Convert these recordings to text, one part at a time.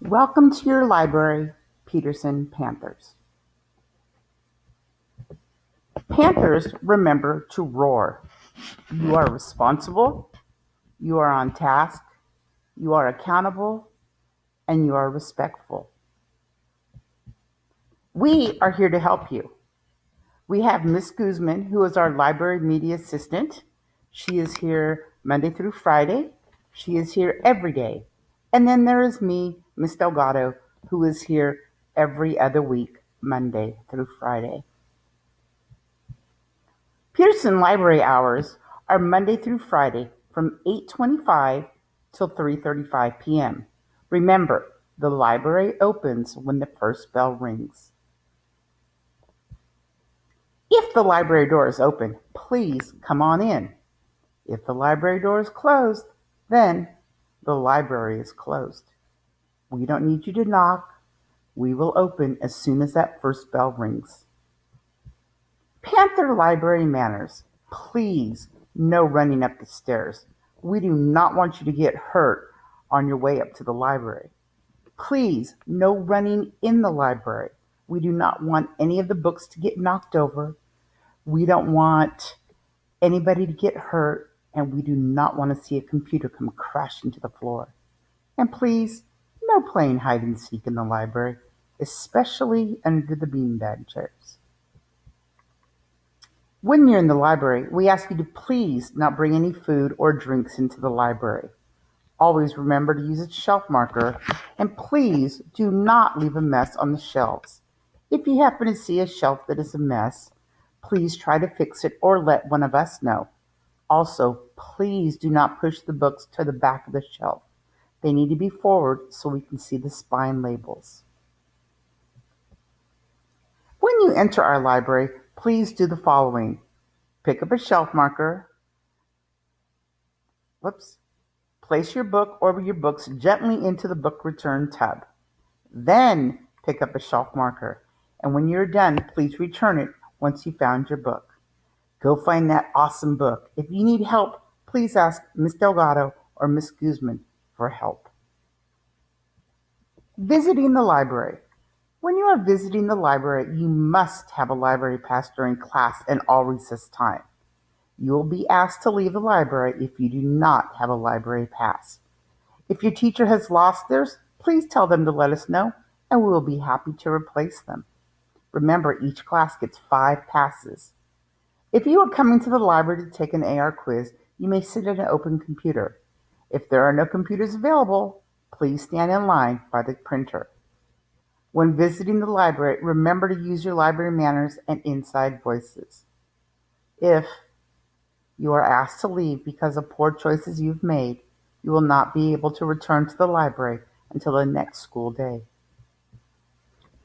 Welcome to your library, Peterson Panthers. Panthers remember to roar. You are responsible, you are on task, you are accountable, and you are respectful. We are here to help you. We have Miss Guzman, who is our library media assistant. She is here Monday through Friday. She is here every day. And then there is me, Miss Delgado, who is here every other week, Monday through Friday. Pearson Library hours are Monday through Friday from 8:25 till 3:35 p.m. Remember, the library opens when the first bell rings. If the library door is open, please come on in. If the library door is closed, then the library is closed. We don't need you to knock. We will open as soon as that first bell rings. Panther Library manners. Please, no running up the stairs. We do not want you to get hurt on your way up to the library. Please, no running in the library. We do not want any of the books to get knocked over. We don't want anybody to get hurt, and we do not want to see a computer come crashing to the floor. And please, no playing hide and seek in the library, especially under the beanbag chairs. When you're in the library, we ask you to please not bring any food or drinks into the library. Always remember to use a shelf marker, and please do not leave a mess on the shelves. If you happen to see a shelf that is a mess, please try to fix it or let one of us know. Also, please do not push the books to the back of the shelf. They need to be forward so we can see the spine labels. When you enter our library, please do the following. Pick up a shelf marker. Place your book or your books gently into the book return tub. Then pick up a shelf marker. And when you're done, please return it once you found your book. Go find that awesome book. If you need help, please ask Miss Delgado or Miss Guzman for help. Visiting the library. When you are visiting the library, you must have a library pass during class and all recess time. You will be asked to leave the library if you do not have a library pass. If your teacher has lost theirs, please tell them to let us know, and we will be happy to replace them. Remember, each class gets 5 passes. If you are coming to the library to take an AR quiz, you may sit at an open computer. If there are no computers available, please stand in line by the printer. When visiting the library, remember to use your library manners and inside voices. If you are asked to leave because of poor choices you've made, you will not be able to return to the library until the next school day.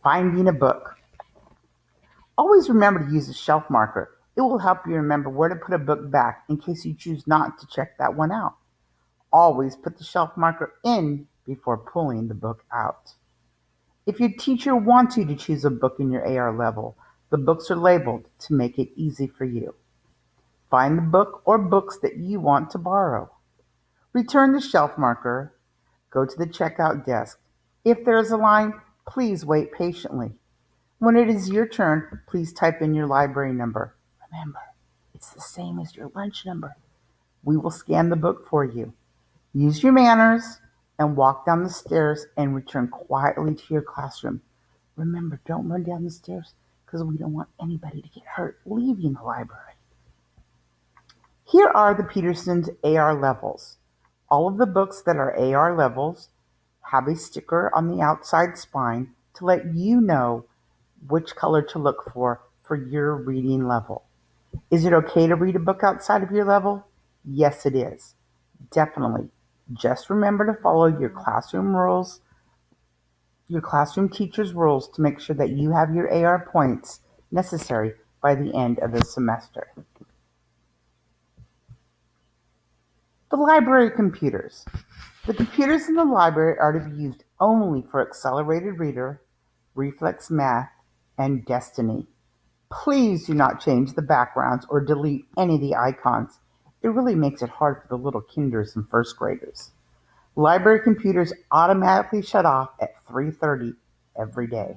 Finding a book. Always remember to use a shelf marker. It will help you remember where to put a book back in case you choose not to check that one out. Always put the shelf marker in before pulling the book out. If your teacher wants you to choose a book in your AR level, the books are labeled to make it easy for you. Find the book or books that you want to borrow. Return the shelf marker. Go to the checkout desk. If there is a line, please wait patiently. When it is your turn, please type in your library number. Remember, it's the same as your lunch number. We will scan the book for you. Use your manners and walk down the stairs and return quietly to your classroom. Remember, don't run down the stairs because we don't want anybody to get hurt leaving the library. Here are the Peterson's AR levels. All of the books that are AR levels have a sticker on the outside spine to let you know which color to look for your reading level. Is it okay to read a book outside of your level? Yes, it is. Definitely. Just remember to follow your classroom rules, your classroom teacher's rules to make sure that you have your AR points necessary by the end of the semester. The library computers. The computers in the library are to be used only for Accelerated Reader, Reflex Math, and Destiny. Please do not change the backgrounds or delete any of the icons. It really makes it hard for the little kinders and first graders. Library computers automatically shut off at 3:30 every day.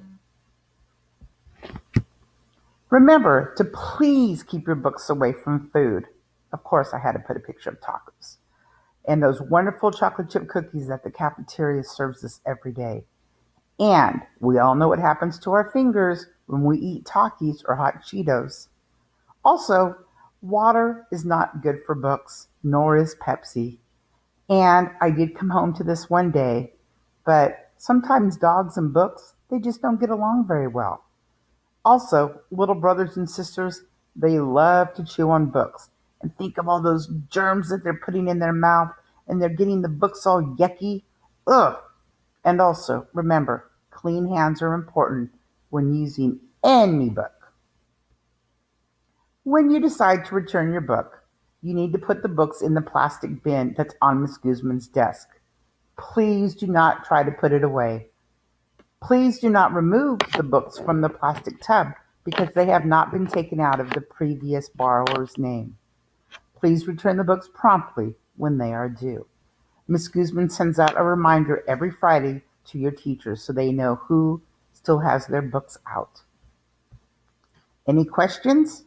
Remember to please keep your books away from food. Of course, I had to put a picture of tacos and those wonderful chocolate chip cookies that the cafeteria serves us every day. And we all know what happens to our fingers when we eat Takis or hot Cheetos. Also, water is not good for books, nor is Pepsi. And I did come home to this one day, but sometimes dogs and books, they just don't get along very well. Also, little brothers and sisters, they love to chew on books. And think of all those germs that they're putting in their mouth and they're getting the books all yucky. Ugh. And also, remember, clean hands are important when using any book. When you decide to return your book, you need to put the books in the plastic bin that's on Miss Guzman's desk. Please do not try to put it away. Please do not remove the books from the plastic tub because they have not been taken out of the previous borrower's name. Please return the books promptly when they are due. Ms. Guzman sends out a reminder every Friday to your teachers so they know who still has their books out. Any questions?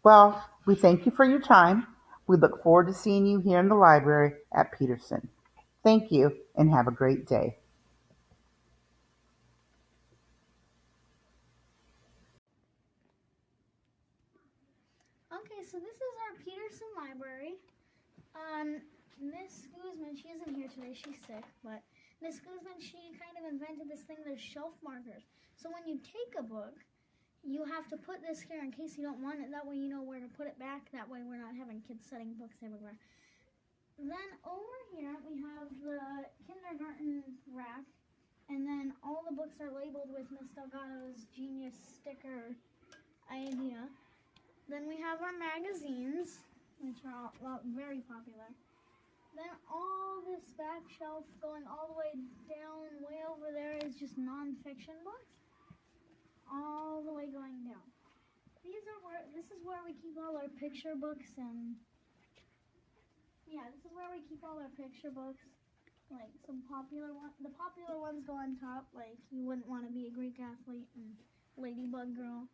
Well, we thank you for your time. We look forward to seeing you here in the library at Peterson. Thank you and have a great day. Okay, so this is our Peterson Library. Miss Guzman, she isn't here today, she's sick, but Miss Guzman, she kind of invented this thing, there's shelf markers. So when you take a book, you have to put this here in case you don't want it. That way you know where to put it back. That way we're not having kids setting books everywhere. Then over here we have the kindergarten rack, and then all the books are labeled with Miss Delgado's genius sticker idea. Then we have our magazines, which are very popular. Then all this back shelf going all the way down, way over there is just non-fiction books. All the way going down. This is where we keep all our picture books and this is where we keep all our picture books. Like some popular ones. The popular ones go on top, like You Wouldn't Want to Be a Greek Athlete and Ladybug Girl.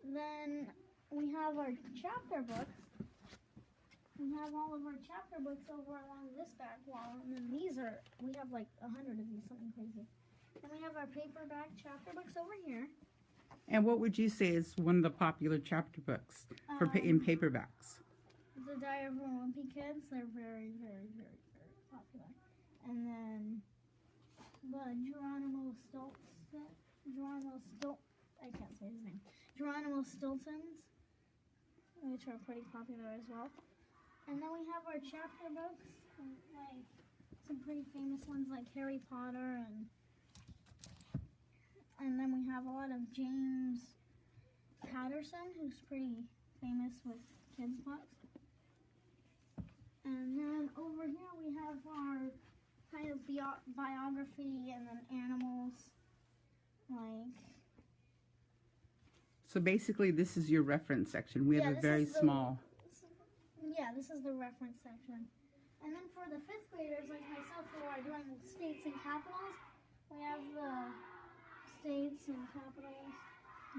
Then we have our chapter books. We have all of our chapter books over along this back wall, and then we have like 100 of these, something crazy. Then we have our paperback chapter books over here. And what would you say is one of the popular chapter books in paperbacks? The Diary of a Wimpy Kids. They're very, very, very, very popular. And then the Geronimo Stiltons, which are pretty popular as well. And then we have our chapter books, like some pretty famous ones like Harry Potter, and then we have a lot of James Patterson, who's pretty famous with kids' books. And then over here we have our kind of biography and then animals, like. So basically this is your reference section. We have a very small. This is the reference section. And then for the 5th graders like myself who are doing states and capitals, we have the states and capitals,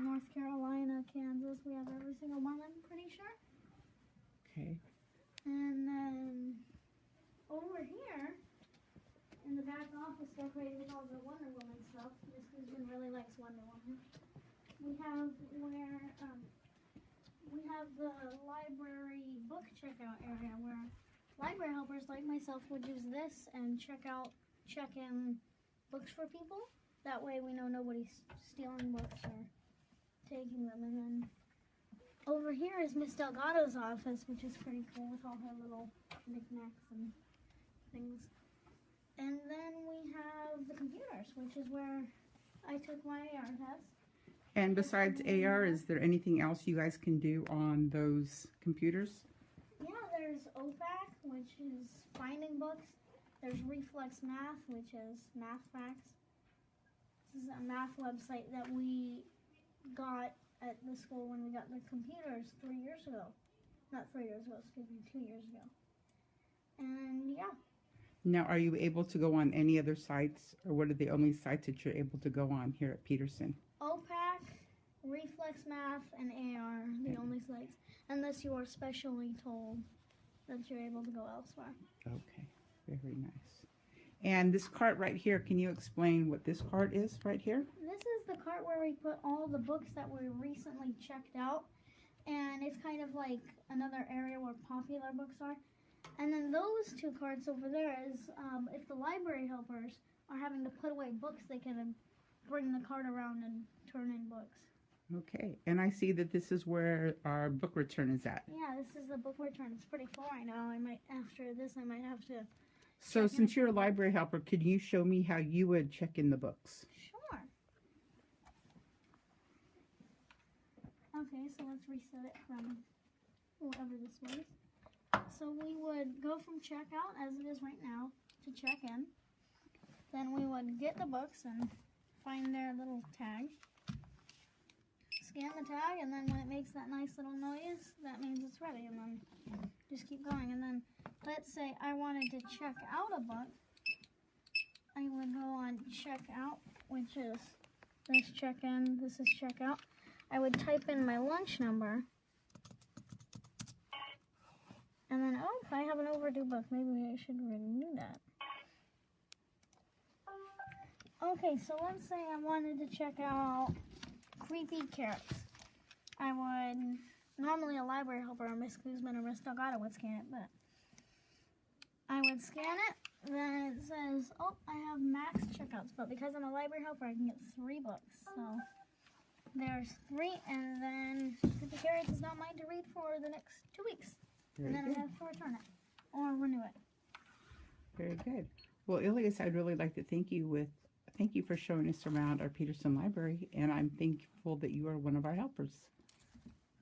North Carolina, Kansas. We have every single one, I'm pretty sure. Okay. And then over here in the back office decorated with all the Wonder Woman stuff, Miss Guzman really likes Wonder Woman. We have the library book checkout area where library helpers like myself would use this and check in books for people. That way we know nobody's stealing books or taking them. And then over here is Miss Delgado's office, which is pretty cool with all her little knickknacks and things. And then we have the computers, which is where I took my AR test. And besides AR, is there anything else you guys can do on those computers? Yeah, there's OPAC, which is finding books. There's Reflex Math, which is math facts. This is a math website that we got at the school when we got the computers 3 years ago. Not 3 years ago, excuse me, 2 years ago. And yeah. Now, are you able to go on any other sites, or what are the only sites that you're able to go on here at Peterson? OPAC, Reflex Math, and AR, the only sites, unless you are specially told that you're able to go elsewhere. Okay, very nice. And this cart right here, can you explain what this cart is right here? This is the cart where we put all the books that we recently checked out, and it's kind of like another area where popular books are. And then those two carts over there is if the library helpers are having to put away books, they can bring the cart around and turn in books. Okay, and I see that this is where our book return is at. Yeah, this is the book return. It's pretty full right now. I might, after this, I might have to. So since you're a library helper, could you show me how you would check in the books? Sure. Okay, so let's reset it from whatever this was. So we would go from checkout, as it is right now, to check in. Then we would get the books and find their little tag. Scan the tag, and then when it makes that nice little noise, that means it's ready. And then just keep going. And then let's say I wanted to check out a book. I would go on checkout, which is this check in, this is checkout. I would type in my lunch number. And then, oh, I have an overdue book. Maybe I should renew that. Okay, so let's say I wanted to check out Creepy Carrots. I would, normally a library helper, or Miss Guzman or Miss Delgado would scan it, but I would scan it. Then it says, oh, I have max checkouts, but because I'm a library helper, I can get 3 books. So there's 3, and then Creepy Carrots is not mine to read for the next 2 weeks. Very And then good. I have to return it or renew it. Very good. Well, Ilias, I'd really like to thank you for showing us around our Peterson Library, and I'm thankful that you are one of our helpers.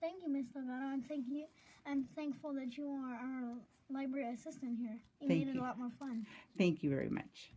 Thank you, Miss Delgado, and thank you. I'm thankful that you are our library assistant here. You Thank made it you. a lot more fun. Thank you very much.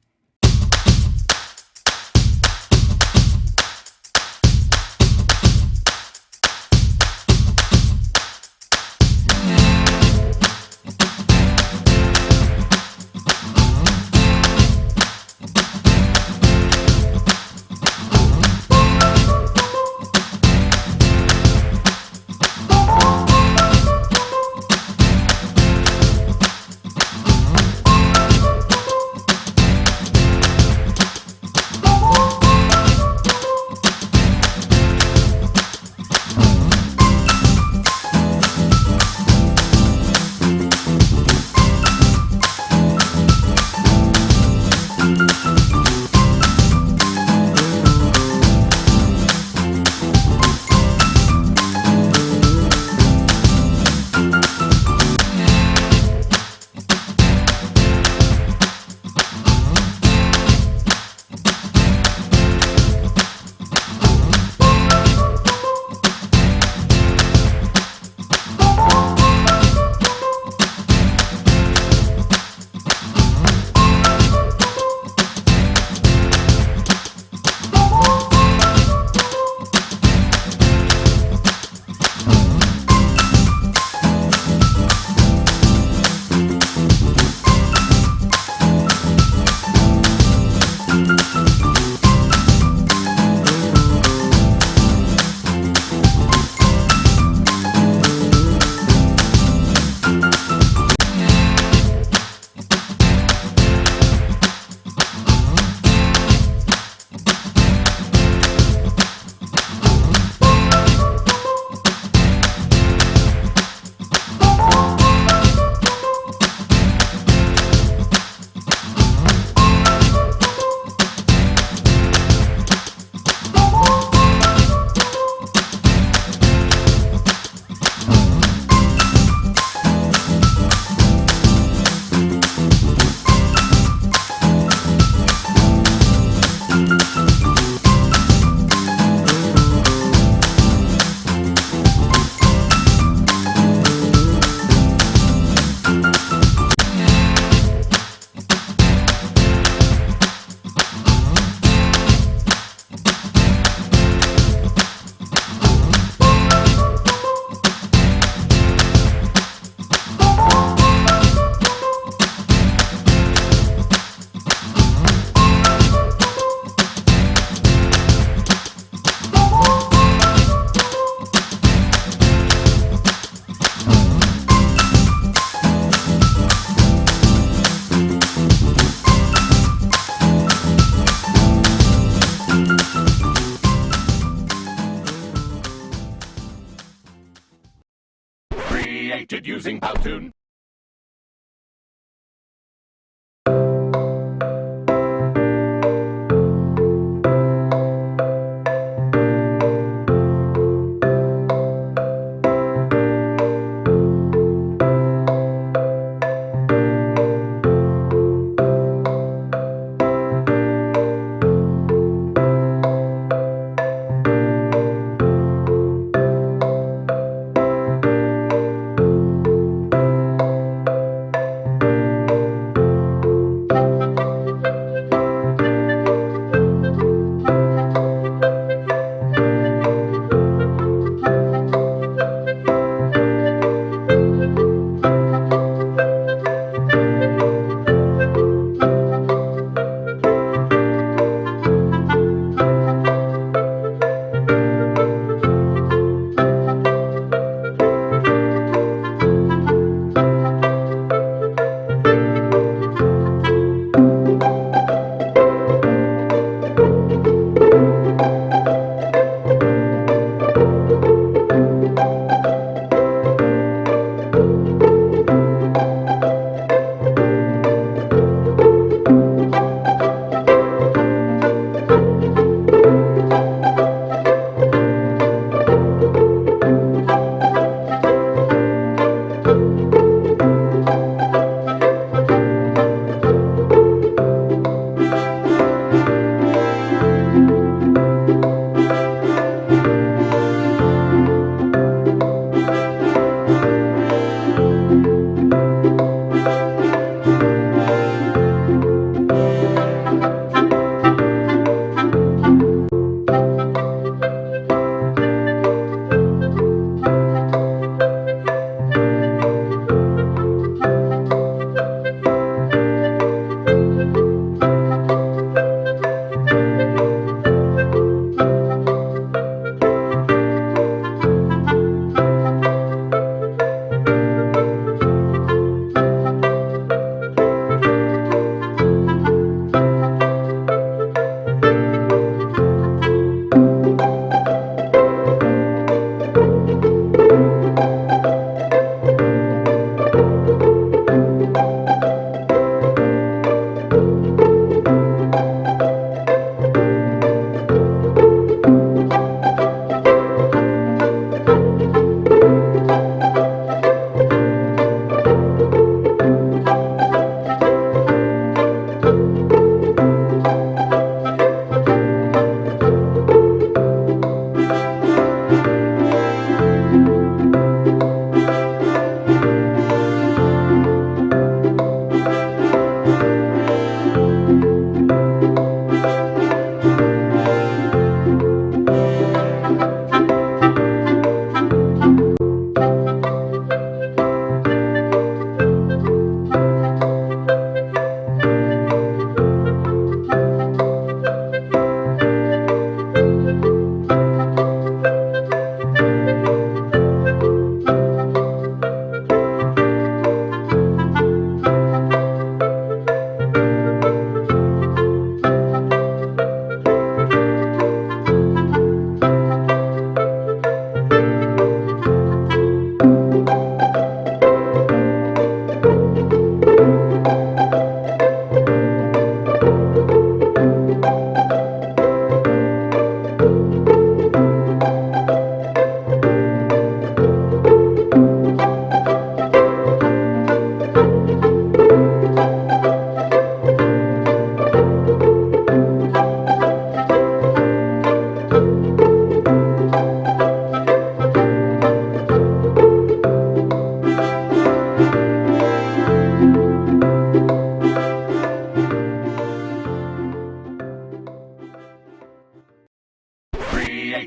using Powtoon.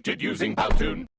Created using Powtoon.